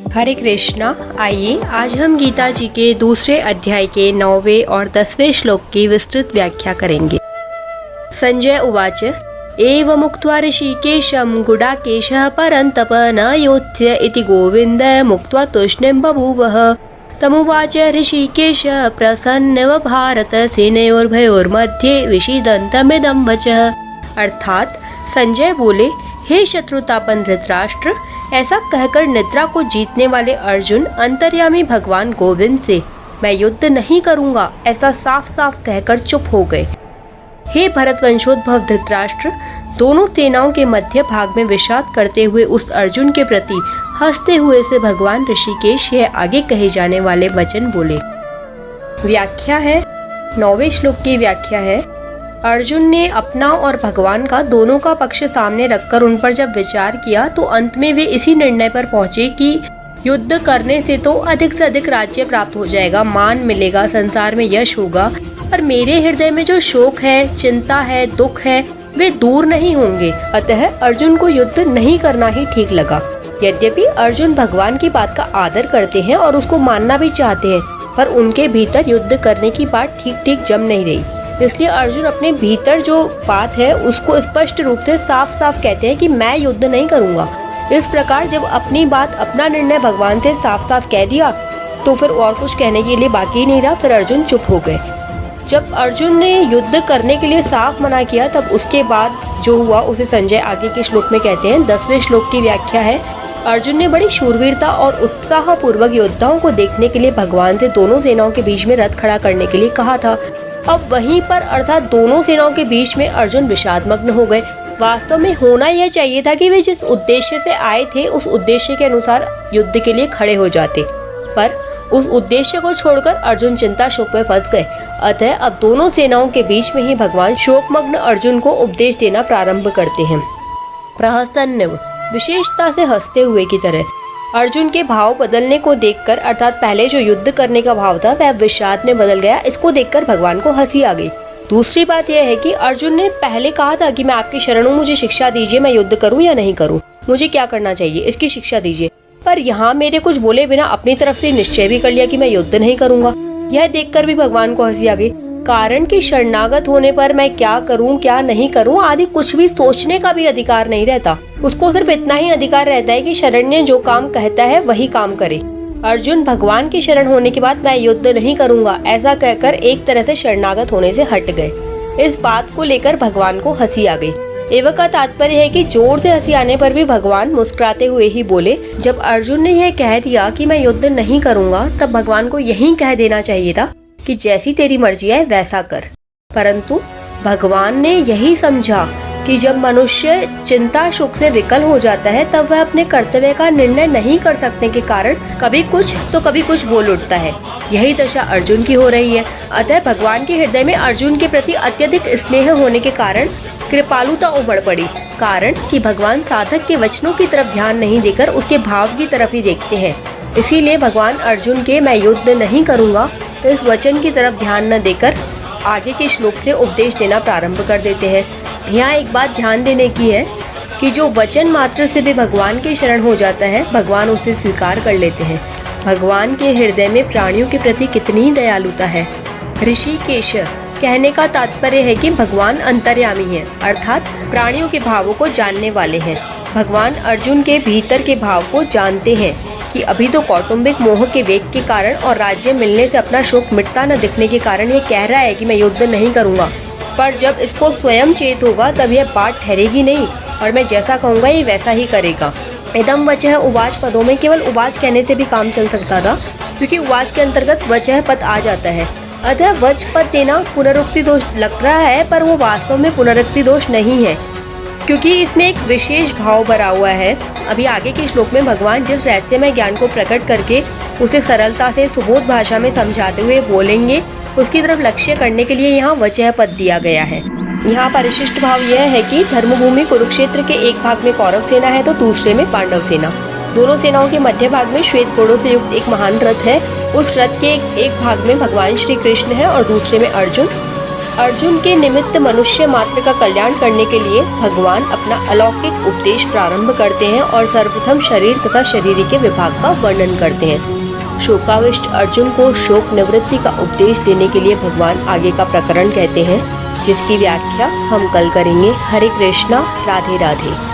हरे कृष्णा। आइए आज हम गीता जी के दूसरे अध्याय के 9वें और 10वें श्लोक की विस्तृत व्याख्या करेंगे। संजय उवाच एवमुक्त्वा ऋषिकेशं गुडाकेशः परन्तप न योत्स्य इति गोविन्द मुक्त्वा तूष्णीं बभूवः। तमुवाच ऋषिकेश प्रसन्नव भारत सेनयोर्भयोर्मध्ये विषीदन्तमिदं वचः। अर्थात संजय बोले, हे शत्रुतापन धृतराष्ट्र, ऐसा कहकर निद्रा को जीतने वाले अर्जुन अंतर्यामी भगवान गोविंद से मैं युद्ध नहीं करूंगा ऐसा साफ साफ कहकर चुप हो गए। हे भरत वंशोद्भव धृतराष्ट्र, दोनों सेनाओं के मध्य भाग में विषाद करते हुए उस अर्जुन के प्रति हंसते हुए से भगवान ऋषिकेश यह आगे कहे जाने वाले वचन बोले। व्याख्या है, 9वें श्लोक की व्याख्या है, अर्जुन ने अपना और भगवान का दोनों का पक्ष सामने रखकर उन पर जब विचार किया तो अंत में वे इसी निर्णय पर पहुंचे कि युद्ध करने से तो अधिक से अधिक राज्य प्राप्त हो जाएगा, मान मिलेगा, संसार में यश होगा, पर मेरे हृदय में जो शोक है, चिंता है, दुख है, वे दूर नहीं होंगे। अतः अर्जुन को युद्ध नहीं करना ही ठीक लगा। यद्यपि अर्जुन भगवान की बात का आदर करते हैं और उसको मानना भी चाहते हैं, पर उनके भीतर युद्ध करने की बात ठीक ठीक जम नहीं रही। इसलिए अर्जुन अपने भीतर जो बात है उसको स्पष्ट रूप से साफ साफ कहते हैं कि मैं युद्ध नहीं करूंगा। इस प्रकार जब अपनी बात, अपना निर्णय भगवान से साफ साफ कह दिया तो फिर और कुछ कहने के लिए बाकी नहीं रहा। फिर अर्जुन चुप हो गए। जब अर्जुन ने युद्ध करने के लिए साफ मना किया तब उसके बाद जो हुआ उसे संजय आगे के श्लोक में कहते हैं। 10वें श्लोक की व्याख्या है, अर्जुन ने बड़ी शूरवीरता और उत्साह पूर्वक योद्धाओं को देखने के लिए भगवान से दोनों सेनाओं के बीच में रथ खड़ा करने के लिए कहा था। अब वहीं पर अर्थात दोनों सेनाओं के बीच में अर्जुन विषादमग्न हो गए। वास्तव में होना यह चाहिए था कि वे जिस उद्देश्य से आए थे उस उद्देश्य के अनुसार युद्ध के लिए खड़े हो जाते, पर उस उद्देश्य को छोड़कर अर्जुन चिंता शोक में फंस गए। अतः अब दोनों सेनाओं के बीच में ही भगवान शोकमग्न अर्जुन को उपदेश देना प्रारंभ करते हैं। प्रहसन्नव, विशेषता से हंसते हुए की तरह। अर्जुन के भाव बदलने को देखकर, अर्थात पहले जो युद्ध करने का भाव था वह विषाद में बदल गया। इसको देखकर भगवान को हंसी आ गई। दूसरी बात यह है कि अर्जुन ने पहले कहा था कि मैं आपकी शरण हूँ, मुझे शिक्षा दीजिए, मैं युद्ध करूँ या नहीं करूँ, मुझे क्या करना चाहिए, इसकी शिक्षा दीजिए। पर यहाँ मेरे कुछ बोले बिना अपनी तरफ से निश्चय भी कर लिया कि मैं युद्ध नहीं करूंगा। यह देखकर भी भगवान को हंसी आ गई। कारण कि शरणागत होने पर मैं क्या करूं क्या नहीं करूं आदि कुछ भी सोचने का भी अधिकार नहीं रहता। उसको सिर्फ इतना ही अधिकार रहता है कि शरण्य जो काम कहता है वही काम करे। अर्जुन भगवान की शरण होने के बाद मैं युद्ध नहीं करूंगा ऐसा कहकर एक तरह से शरणागत होने से हट गए। इस बात को लेकर भगवान को हंसी आ गई। एवं का तात्पर्य है कि जोर से हंसी आने पर भी भगवान मुस्कुराते हुए ही बोले। जब अर्जुन ने यह कह दिया कि मैं युद्ध नहीं करूंगा तब भगवान को यही कह देना चाहिए था कि जैसी तेरी मर्जी है वैसा कर। परंतु भगवान ने यही समझा कि जब मनुष्य चिंता शोक से विकल हो जाता है तब वह अपने कर्तव्य का निर्णय नहीं कर सकने के कारण कभी कुछ तो कभी कुछ बोल उठता है। यही दशा अर्जुन की हो रही है। अतः भगवान के हृदय में अर्जुन के प्रति अत्यधिक स्नेह होने के कारण कृपालुता उमड़ पड़ी। कारण कि भगवान साधक के वचनों की तरफ ध्यान नहीं देकर उसके भाव की तरफ ही देखते हैं। इसीलिए भगवान अर्जुन के मैं युद्ध नहीं करूंगा इस वचन की तरफ ध्यान न देकर आगे के श्लोक से उपदेश देना प्रारंभ कर देते हैं। यहाँ एक बात ध्यान देने की है कि जो वचन मात्र से भी भगवान की शरण हो जाता है भगवान उसे स्वीकार कर लेते हैं। भगवान के हृदय में प्राणियों के प्रति कितनी दयालुता है। ऋषिकेश कहने का तात्पर्य है कि भगवान अंतर्यामी है, अर्थात प्राणियों के भावों को जानने वाले हैं। भगवान अर्जुन के भीतर के भाव को जानते हैं कि अभी तो कौटुंबिक मोह के वेग के कारण और राज्य मिलने से अपना शोक मिटता न दिखने के कारण ये कह रहा है कि मैं युद्ध नहीं करूंगा, पर जब इसको स्वयं चेत होगा तब यह बात ठहरेगी नहीं और मैं जैसा कहूँगा ये वैसा ही करेगा। इदम वचः उवाच पदों में केवल उवाच कहने से भी काम चल सकता था, क्योंकि उवाच के अंतर्गत वचः पद आ जाता है। अतः वच पद देना पुनरुक्ति दोष लग रहा है, पर वो वास्तव में पुनरुक्ति दोष नहीं है, क्योंकि इसमें एक विशेष भाव भरा हुआ है। अभी आगे के श्लोक में भगवान जिस रहस्यमय ज्ञान को प्रकट करके उसे सरलता से सुबोध भाषा में समझाते हुए बोलेंगे उसकी तरफ लक्ष्य करने के लिए यहाँ वचः पद दिया गया है। यहाँ परिशिष्ट भाव यह है कि धर्मभूमि कुरुक्षेत्र के एक भाग में कौरव सेना है तो दूसरे में पांडव सेना। दोनों सेनाओं के मध्य भाग में श्वेत घोड़ों से युक्त एक महान रथ है। उस रथ के एक भाग में भगवान श्री कृष्ण है और दूसरे में अर्जुन। अर्जुन के निमित्त मनुष्य मात्र का कल्याण करने के लिए भगवान अपना अलौकिक उपदेश प्रारंभ करते हैं और सर्वप्रथम शरीर तथा शरीरी के विभाग का वर्णन करते हैं। शोकाविष्ट अर्जुन को शोक निवृत्ति का उपदेश देने के लिए भगवान आगे का प्रकरण कहते हैं, जिसकी व्याख्या हम कल करेंगे। हरे कृष्णा, राधे राधे।